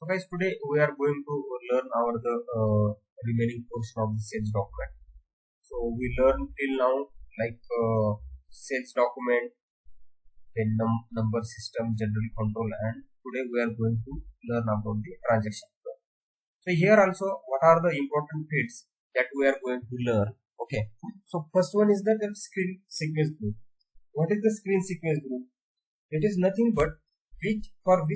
So guys, today we are going to learn remaining portion of the sales document. So we learned till now like sales document, then number system, general control, and today we are going to learn about the transaction flow. So here also, what are the important bits that we are going to learn? Okay. So first one is that the screen sequence group. What is the screen sequence group? It is nothing but which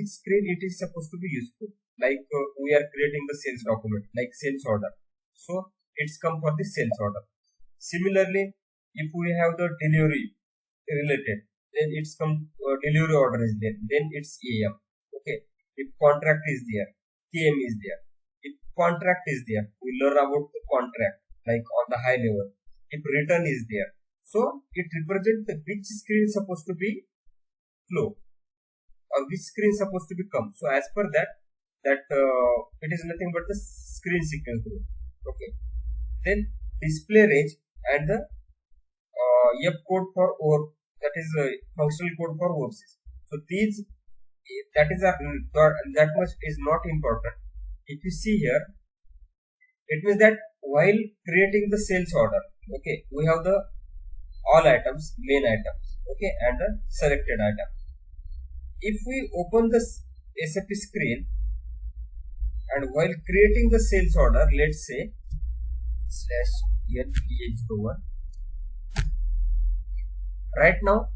screen it is supposed to be useful. Like we are creating the sales document, like sales order. So it's come for the sales order. Similarly, if we have the delivery related, then it's come delivery order is there. Then it's AM. Okay. If contract is there, KM is there. If contract is there, we learn about the contract, like on the high level. If return is there, so it represents which screen is supposed to be flow or which screen is supposed to become. So as per that it is nothing but the screen sequence group. Okay. Then display range and the F code for OR, that is functional code for overseas. So these that much is not important. If you see here, it means that while creating the sales order, okay, we have the all items, main items, okay, and the selected item. If we open the SAP screen and while creating the sales order, let's say /NPH01, right now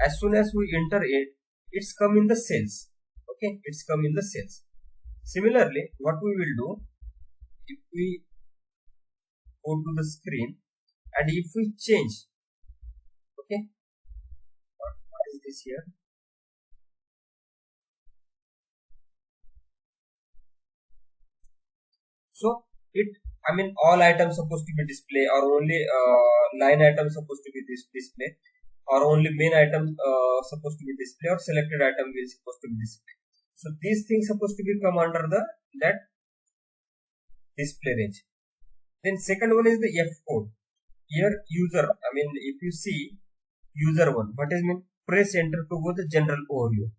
as soon as we enter it, it's come in the sales. Okay, it's come in the sales. Similarly, what we will do, if we go to the screen and if we change, okay, what is this here? So all items supposed to be display, or only line items supposed to be display, or only main item supposed to be display, or selected item is supposed to be display. So these things supposed to be come under that display range. Then second one is the F code. Here user, if you see user 1, what is mean? Press enter to go the general overview.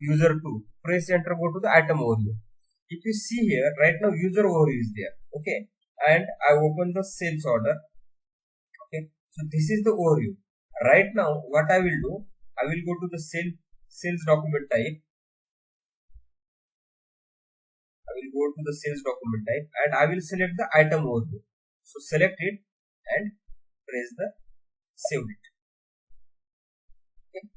User 2, press enter go to the item overview. If you see here, right now user overview is there. Okay, and I open the sales order. Okay, so this is the overview. Right now, what I will do, I will go to the sales document type. I will go to the sales document type and I will select the item overview. So select it and press the save it. Okay.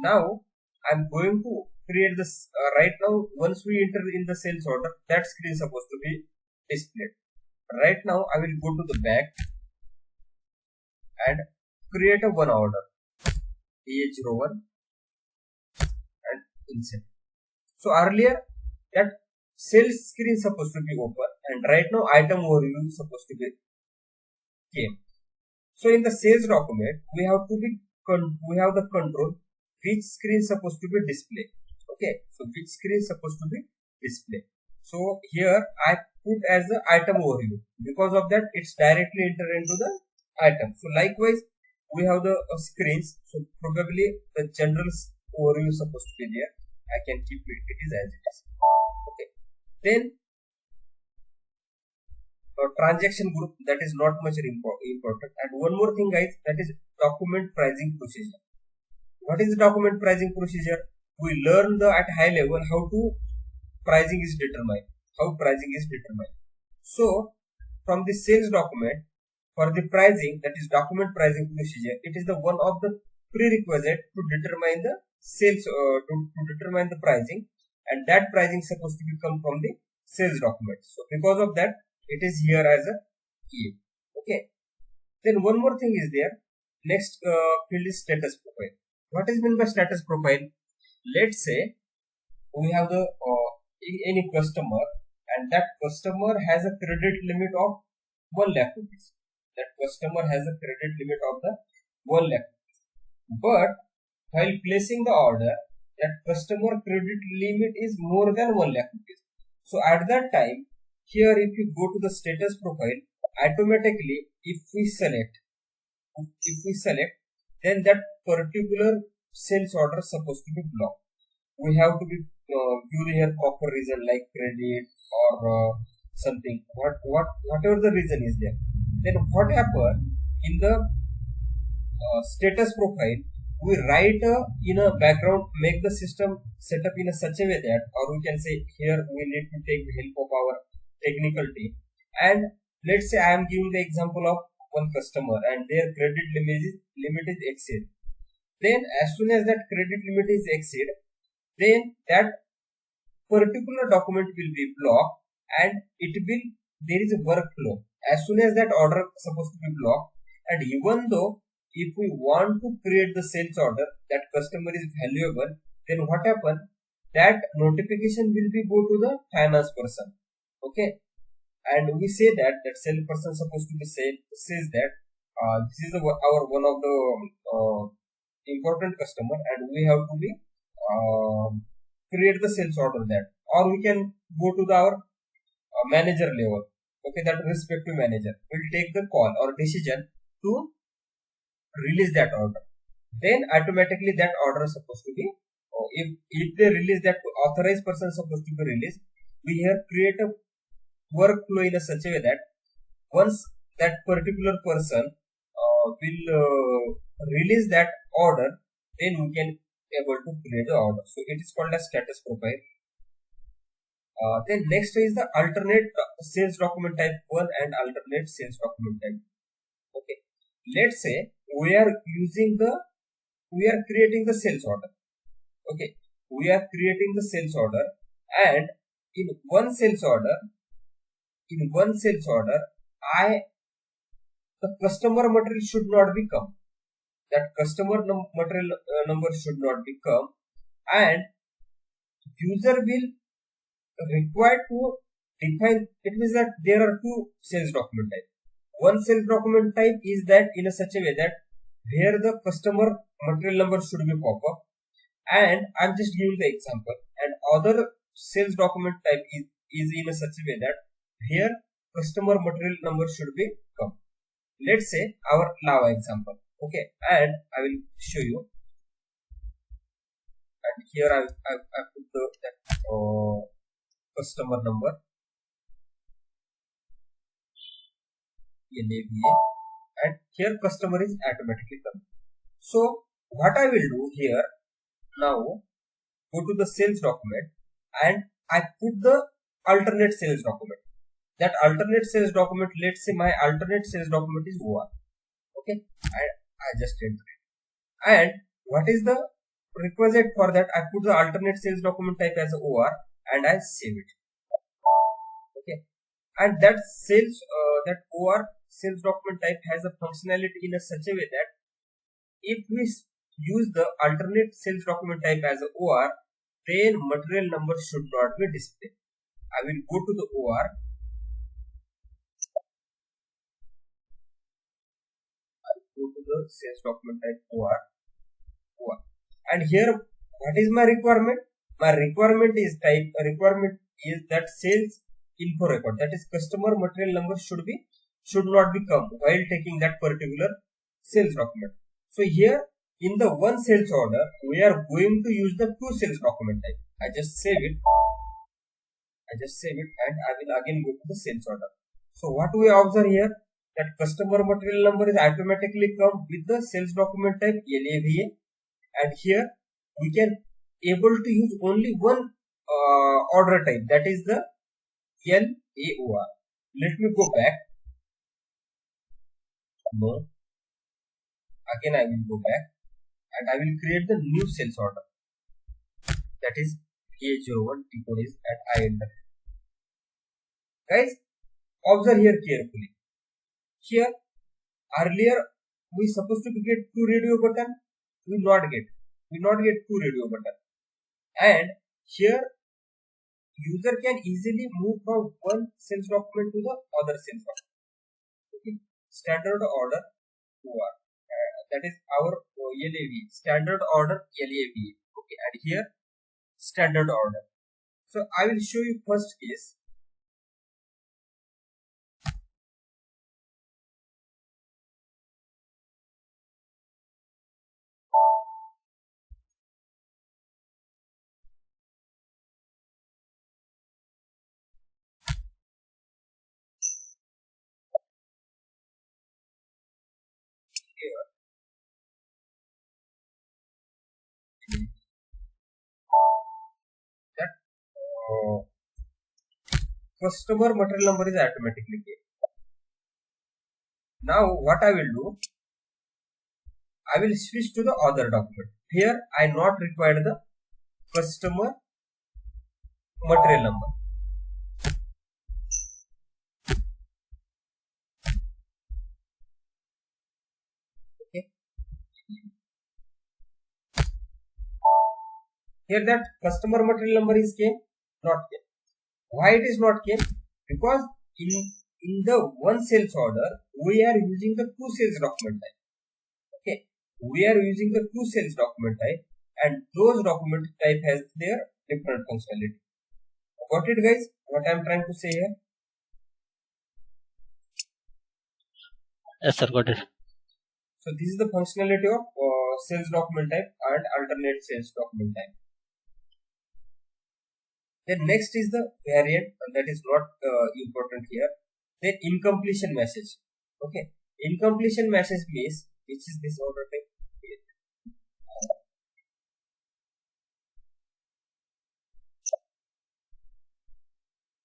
Now I'm going to create this right now. Once we enter in the sales order, that screen is supposed to be displayed. Right now I will go to the back and create a one order, EH01 and insert. So earlier that sales screen is supposed to be open, and right now item overview is supposed to be came. So in the sales document we have the control which screen is supposed to be displayed. Okay, so which screen is supposed to be displayed. So here I put as the item overview. Because of that, it's directly enter into the item. So likewise, we have the screens. So probably the general overview is supposed to be there. I can keep it is as it is. Okay. Then transaction group, that is not much important. And one more thing, guys, that is document pricing procedure. What is the document pricing procedure? We learn at high level how pricing is determined. So from the sales document, for the pricing, that is document pricing procedure, it is the one of the prerequisite to determine the sales to determine the pricing, and that pricing is supposed to come from the sales document. So because of that, it is here as a key. Okay. Then one more thing is there. Next field is status profile. What is meant by status profile? Let's say we have the any customer, and that customer has a credit limit of 1 lakh rupees. That customer has a credit limit of the 1 lakh rupees. But while placing the order, that customer credit limit is more than 1 lakh rupees. So at that time, here if you go to the status profile, automatically if we select, then that particular sales order is supposed to be blocked. we have to be give here proper reason like credit or something. Whatever the reason is there. Then what happen in the status profile? We write in a background, make the system set up in a such a way that, or we can say here we need to take the help of our technical team. And let's say I am giving the example of one customer and their credit limit is exceed. Then as soon as that credit limit is exceed, then that particular document will be blocked and it will, there is a workflow. As soon as that order supposed to be blocked, and even though if we want to create the sales order, that customer is valuable, then what happen? That notification will be go to the finance person. Okay, and we say that sales person supposed to be says that this is our one of the important customer, and we have to be create the sales order that, or we can go to our manager level. Okay, that respective manager will take the call or decision to release that order. Then automatically that order is supposed to be, if they release, that authorized person is supposed to be released. We here create a workflow in a such a way that once that particular person will release that order, then we can able to create the order. So it is called as status profile. Then next is the alternate sales document type 1 and alternate sales document type. Okay, let's say we are creating the sales order. Okay, we are creating the sales order, and in one sales order, the customer material should not be come. That customer material number should not be come, and user will required to define. It means that there are two sales document type. One sales document type is that in a such a way that where the customer material number should be pop up, and I'm just giving the example. And other sales document type is in a such a way that here customer material number should be come. Let's say our lava example. Okay, and I will show you. And here I put the customer number LAVA, and here customer is automatically coming. So what I will do here, now go to the sales document and I put the alternate sales document. That alternate sales document, let's say my alternate sales document is OR. Okay, I just enter it. And what is the requisite for that? I put the alternate sales document type as OR and I save it. Okay, and that sales that OR sales document type has a functionality in a such a way that if we use the alternate sales document type as a OR, then material number should not be displayed. I will go to the OR. I will go to the sales document type OR. And here, what is my requirement? My requirement is that sales info record, that is customer material number should not be come while taking that particular sales document. So here in the one sales order, we are going to use the two sales document type. I just save it and I will again go to the sales order. So what we observe here, that customer material number is automatically come with the sales document type LAVA, and here we can able to use only one order type, that is the LAOR. Let me go back. No. Again I will go back and I will create the new sales order, that is A01 T code is at I enter. Guys, observe here carefully. Here earlier we supposed to get two radio button, we not get two radio button, and here user can easily move from one sales document to the other sales document. Okay, standard order OR, that is our LAV, standard order LAV. Okay, and here standard order. So I will show you first case. customer material number is automatically given. Now what I will do, I will switch to the other document. Here I not required the customer material number. Okay. Here that customer material number is came, not came. Why it is not came? Because in the one sales order we are using the two sales document type. Okay, we are using the two sales document type, and those document type has their different functionality. Got it, guys? What I am trying to say here? Yes, sir, got it. So this is the functionality of sales document type and alternate sales document type. Then next is the variant, that is not important here. Then incompletion message. Okay, incompletion message means which is this order type.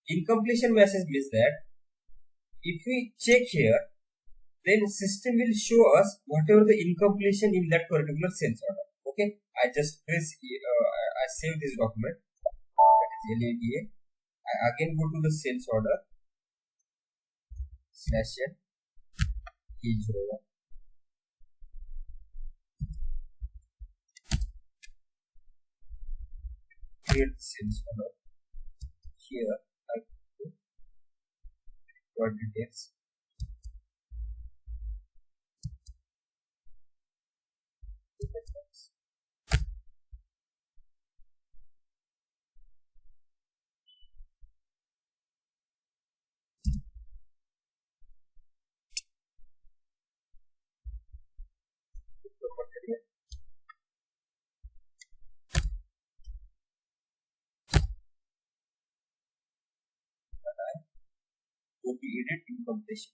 Incompletion message means that if we check here, then system will show us whatever the incompletion in that particular sales order. Okay, I just press I save this document, that is LADA. I again go to the sales order /n E01. Create the sales order. Here I got details. Copy edit incompletion.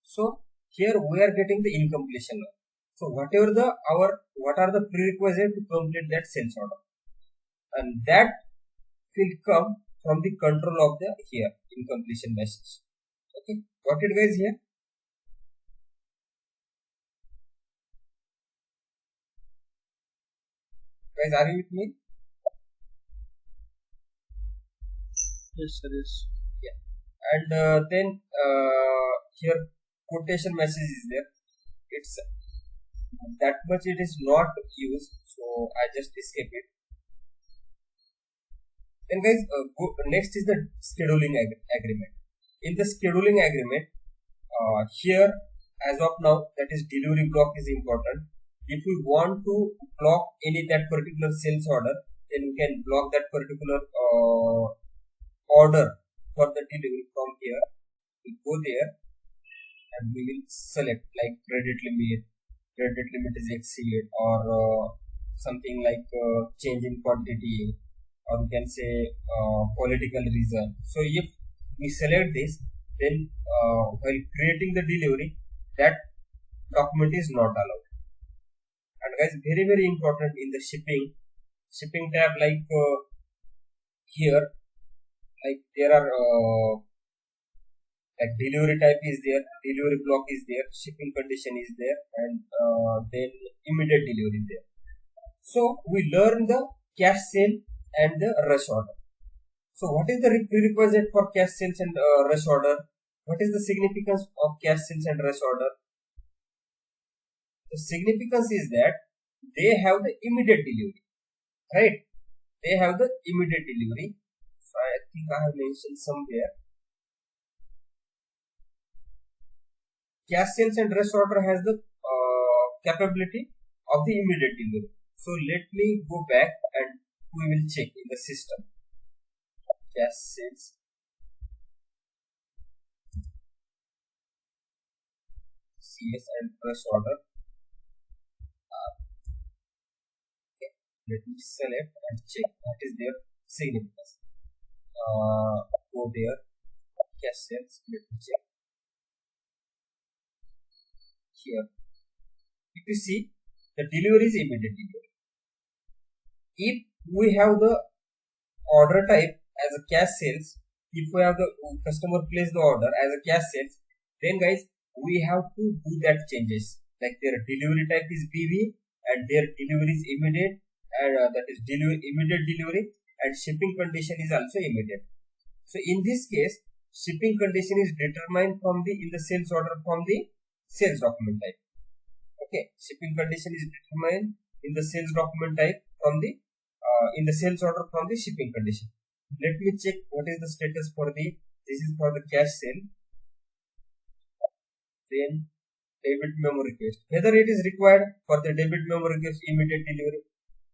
So here we are getting the incompletion. So whatever the what are the prerequisites to complete that sales order, and that will come from the control of the here incompletion message. Okay, got it, guys? Here, guys, are you with me? Yes, sir, yes. Yeah, and then here quotation message is there. It's that much it is not used, so I just escape it. Then guys, next is the scheduling agreement. In the scheduling agreement, here as of now, that is delivery block is important. If we want to block any that particular sales order, then we can block that particular order for the delivery from here. We go there and we will select like credit limit is exceeded, or something like change in quantity, or we can say political reason. So if we select this, then while creating the delivery, that document is not allowed. And guys, very important in the shipping tab, like here, like there are like delivery type is there, delivery block is there, shipping condition is there, and then immediate delivery is there. So we learn the cash sale and the rush order. So what is the prerequisite for cash sales and rush order? What is the significance of cash sales and rush order? The significance is that they have the immediate delivery, right? They have the immediate delivery. So I think I have mentioned somewhere. Cash sales and rush order has the capability of the immediate delivery. So let me go back and we will check in the system. Cash sales CS and rush order. Okay, let me select and check what is their significance. Go there. cash sales. Let me check here. If you see, the delivery is immediate delivery. If we have the order type as a cash sales, if we have the customer place the order as a cash sales, then guys, we have to do that changes, like their delivery type is BV and their delivery is immediate, and that is immediate delivery, and shipping condition is also immediate. So in this case, shipping condition is determined from the in the sales order from the sales document type. Okay, shipping condition is determined in the sales document type from the in the sales order from the shipping condition. Let me check what is the status for the, this is for the cash sale. Then debit memo request, whether it is required for the debit memo request immediate delivery.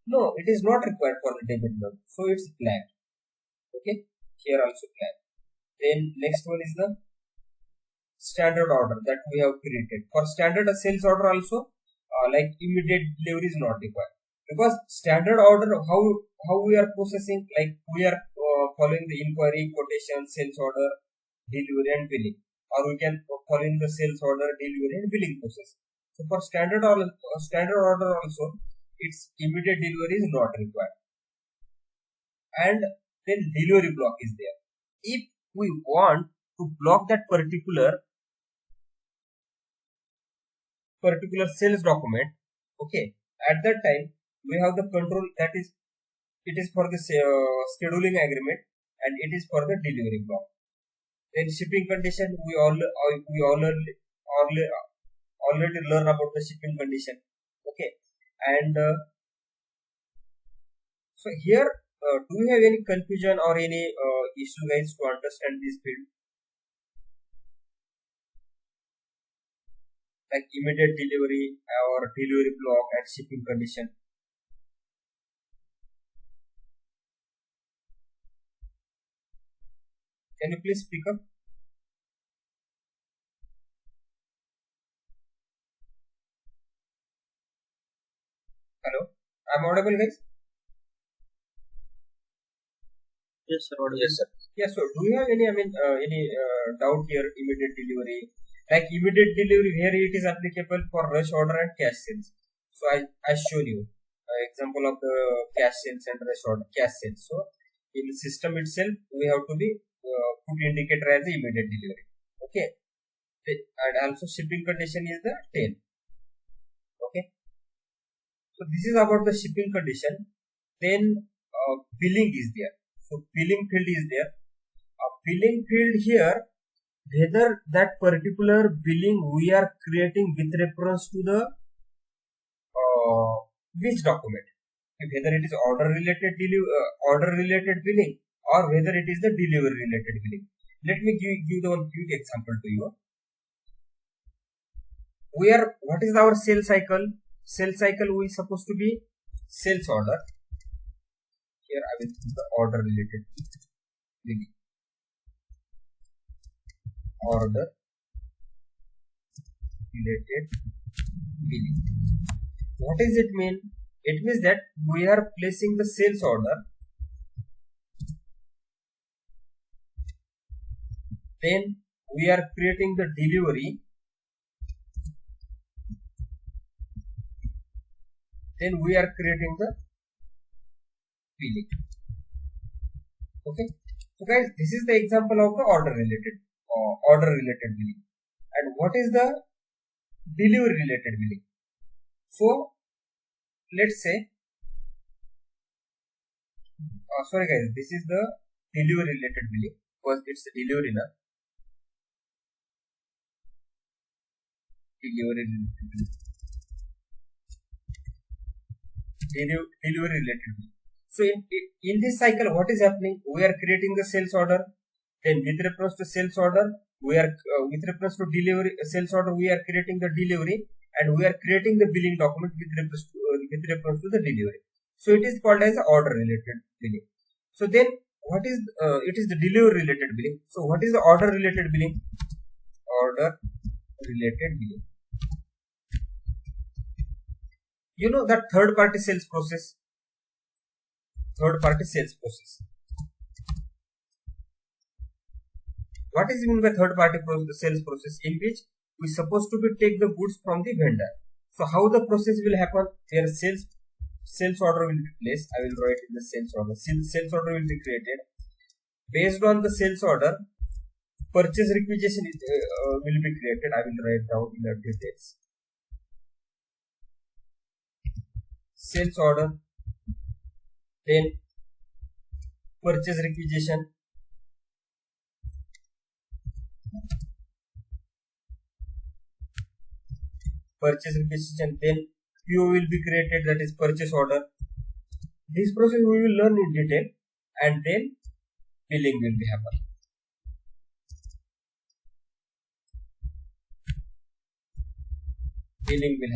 No, it is not required for the debit memo, so it's blank. Okay, here also blank. Then next one is the standard order that we have created. For standard sales order also, like immediate delivery is not required, because standard order, how we are processing, like we are following the inquiry, quotation, sales order, delivery and billing, or we can following the sales order, delivery and billing process. So for standard order also, its immediate delivery is not required. And then delivery block is there. If we want to block that particular sales document, okay, at that time we have the control, that is, it is for the scheduling agreement and it is for the delivery block. Then shipping condition, we already learn about the shipping condition. Okay, and so here, do you have any confusion or any issue guys to understand this field, like immediate delivery or delivery block and shipping condition? Can you please speak up? Hello, I'm audible guys? Yes, sir. Audible. Yes sir. Yeah, so do you have any doubt here? Immediate delivery, like immediate delivery, here it is applicable for rush order and cash sales. So I show you example of the cash sales and rush order cash sales. So in the system itself, we have to be put indicator as the immediate delivery. Okay, and also shipping condition is the 10. Okay, so this is about the shipping condition. Then billing is there. So billing field is there. A billing field here, whether that particular billing we are creating with reference to the which document, whether it is order related billing or whether it is the delivery related billing. Let me give the one quick example to you. What is our sales cycle? Sales cycle we supposed to be sales order. Here I will put the order related billing. Order related billing. What does it mean? It means that we are placing the sales order, then we are creating the delivery, then we are creating the billing. Okay, so guys, this is the example of the order related billing. And what is the delivery related billing? So let's say, sorry guys, this is the delivery related billing, because it's a delivery now. Delivery related billing. So in this cycle, what is happening? We are creating the sales order, then with reference to sales order, we are with reference to delivery sales order, we are creating the delivery, and we are creating the billing document with reference to the delivery. So it is called as order related billing. So then what is it is the delivery related billing. So what is the order related billing? Order related billing. You know that third party sales process. what is mean by third party sales process, in which we supposed to be take the goods from the vendor. So how the process will happen? Their sales order will be placed. I will write in the sales order. Sales order will be created. Based on the sales order, purchase requisition will be created. I will write down in the details. Sales order, then purchase requisition, then PO will be created, that is purchase order. This process we will learn in detail, and then billing will be happen. Billing will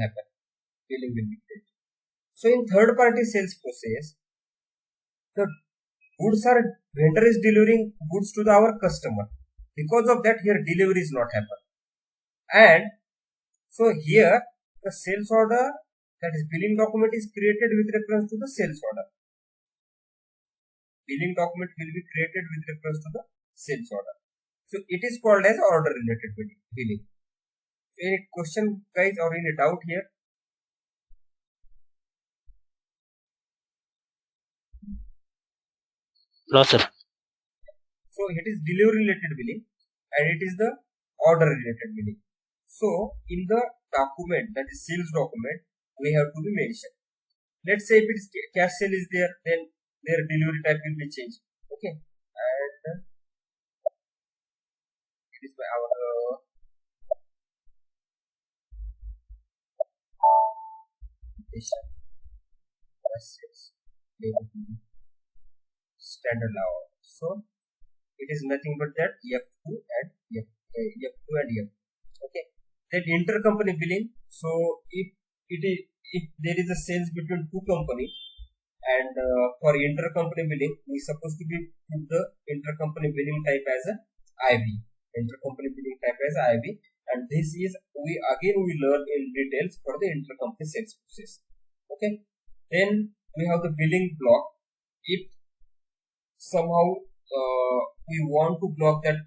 be created. So in third party sales process, the goods are, vendor is delivering goods to our customer. Because of that, here delivery is not happen. And so here the sales order, that is billing document, is created with reference to the sales order. Billing document will be created with reference to the sales order. So it is called as order related billing. So any question guys or any doubt here? No, sir. So it is delivery related billing and it is the order related billing. So in the document, that is sales document, we have to be mentioned. Let's say if it is cash sale is there, then their delivery type will be changed. Okay, and it is by our standard law. So it is nothing but that F2 and F2 and F. Okay, then intercompany billing. So if there is a sales between two companies, and for intercompany billing, we supposed to be put the intercompany billing type as a IB. Intercompany billing type as IB, and this is we learn in details for the intercompany sales process. Okay, then we have the billing block. If somehow we want to block that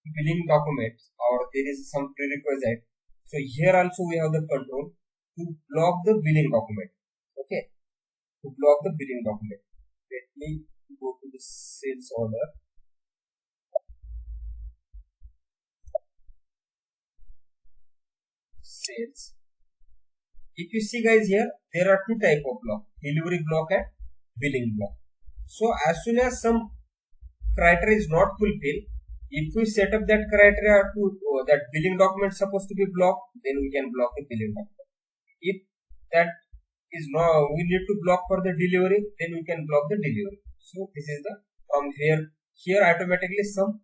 billing document, or there is some prerequisite, so here also we have the control to block the billing document. Okay, to block the billing document. Let me go to the sales order. Sales. If you see guys, here there are two type of block: delivery block and billing block. So as soon as some criteria is not fulfilled, if we set up that criteria to that billing document supposed to be blocked, then we can block the billing document. If that is not, we need to block for the delivery, then we can block the delivery. So this is the from here automatically some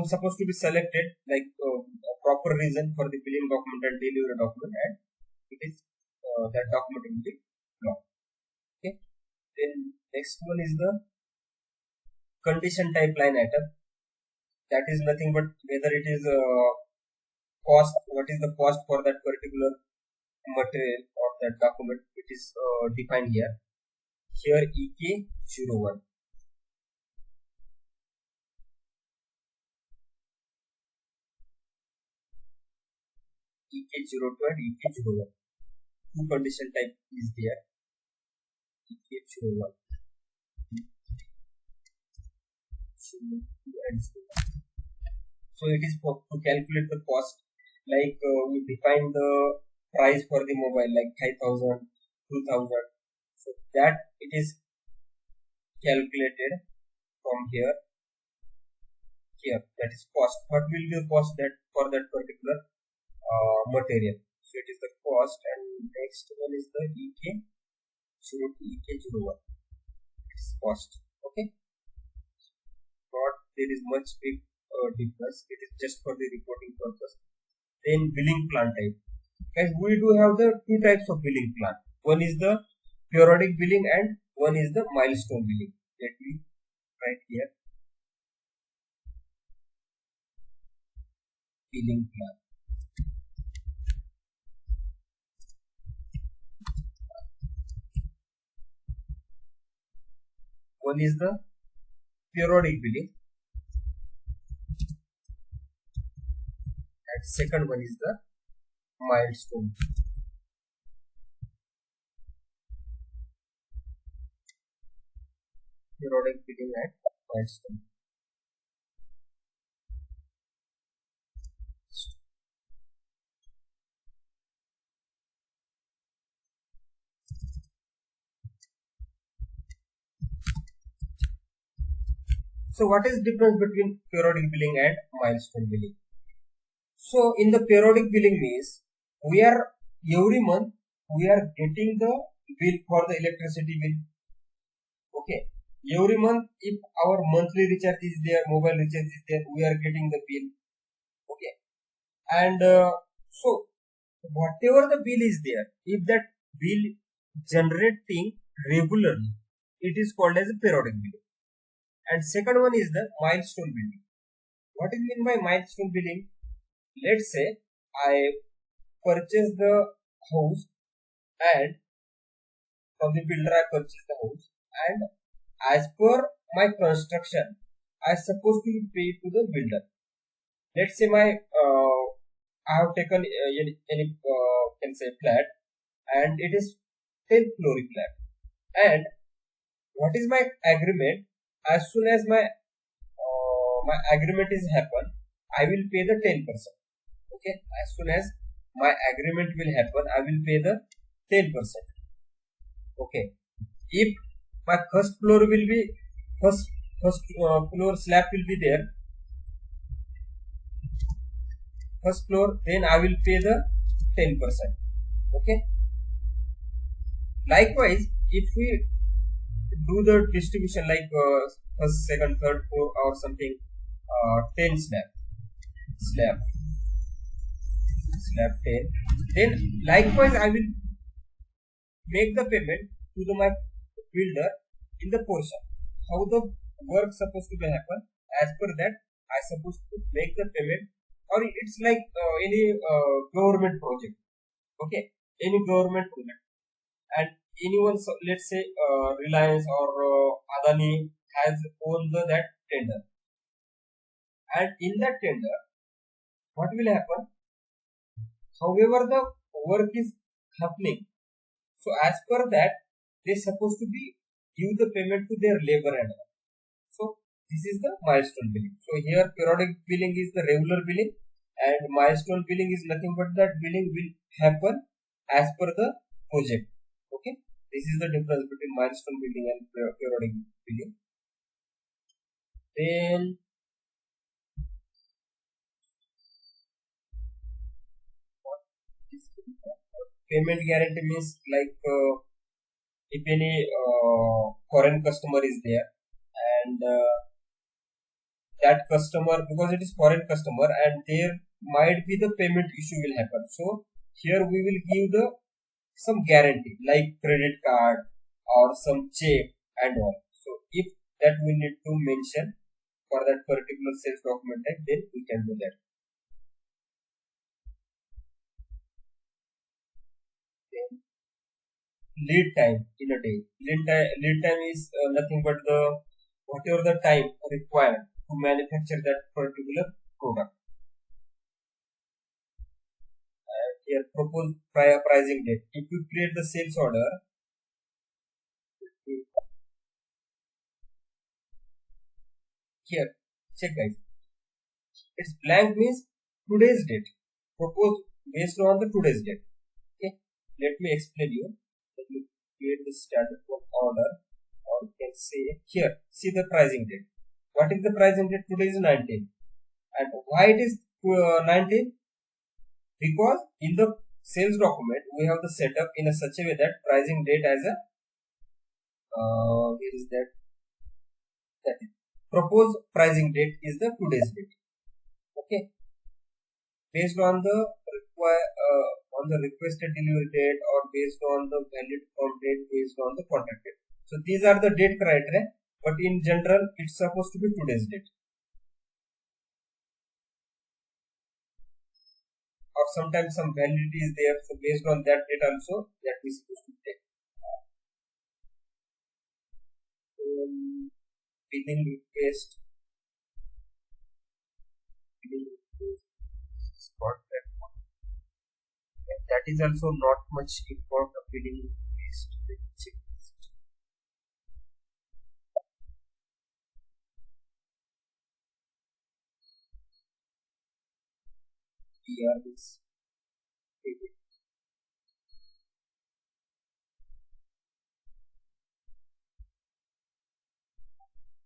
supposed to be selected, like a proper reason for the billing document and delivery document, and it is that document will be blocked. Okay, then next one is the condition type line item. That is nothing but whether it is cost, what is the cost for that particular material or that document, it is defined here. Here EK01. EK02 and EK01. Two condition type is there. EK01. So it is to calculate the cost, like we define the price for the mobile like 5,000, 2,000. So that it is calculated from here. That is cost. What will be the cost that for that particular material? So it is the cost, and next one is the EK01. It is cost. Okay. Not there is much big difference. It is just for the reporting purpose. Then billing plan type. Guys, we do have the two types of billing plan. One is the periodic billing and one is the milestone billing. Let me write here. Billing plan. One is the periodic billing and second one is the milestone. Periodic billing and milestone. So what is difference between periodic billing and milestone billing? So in the periodic billing means we are every month we are getting the bill for the electricity bill. Okay. Every month if our monthly recharge is there, mobile recharge is there, we are getting the bill. Okay. And so whatever the bill is there, if that bill generating regularly, it is called as a periodic billing. And second one is the milestone billing. What is mean by milestone billing? Let's say I purchase the house and from the builder I purchase the house, and as per my construction I supposed to pay to the builder. Let's say my I have taken any can say flat and it is 10 floor flat, and what is my agreement? As soon as my agreement is happen, I will pay the 10%. Okay, as soon as my agreement will happen, I will pay the 10%. Okay, if my first floor will be first floor slab will be there, first floor, then I will pay the 10%. Okay, likewise if we do the distribution like first, second, third, fourth or something, 10 slab 10, then likewise I will make the payment to the my builder in the portion how the work supposed to be happen. As per that I supposed to make the payment, or it's like any government project. Okay, any government project, and anyone, so let's say Reliance or Adani has won that tender, and in that tender what will happen, however the work is happening, so as per that they supposed to be give the payment to their labor and all. So this is the milestone billing. So here periodic billing is the regular billing, and milestone billing is nothing but that billing will happen as per the project. Okay, this is the difference between milestone billing and periodic billing. Then payment guarantee means like if any foreign customer is there, and that customer, because it is foreign customer and there might be the payment issue will happen, so here we will give the some guarantee like credit card or some check and all. So if that we need to mention for that particular sales document type, then we can do that. Then lead time in a day. Lead time is nothing but the whatever the time required to manufacture that particular product. And here proposed prior pricing date. If you create the sales order, here check guys, it's blank means today's date, proposed based on the today's date. Okay, let me explain you. Let me create the standard order, or you can say here, see the pricing date. What is the pricing date? Today is 19, and why it is 19? Because in the sales document we have the setup in a such a way that pricing date as a where is that is proposed pricing date is the today's date. Okay, based on the on the requested delivery date, or based on the valid count date, based on the contract date. So these are the date criteria, but in general it's supposed to be today's date, or sometimes some validity is there, so based on that date also that we supposed to take. Billing request, got that one. And that is also not much important filling list with checklist. Here is debit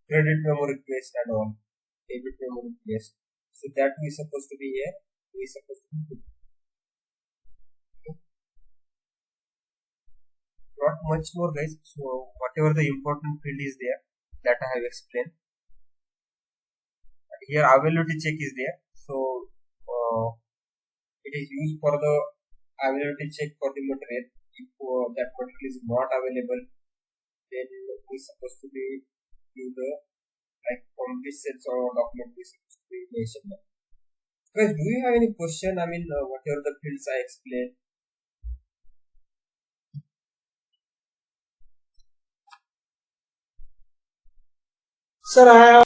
credit memo request and all debit memo request. So that we supposed to be here. We supposed to be not much more guys. So whatever the important field is there that I have explained. And here availability check is there. So it is used for the availability check for the material. If that material is not available, then we supposed to be give the like from which sets or document we supposed to be mention that. Guys, do you have any question? I mean, whatever the fields I explained. Sir, I have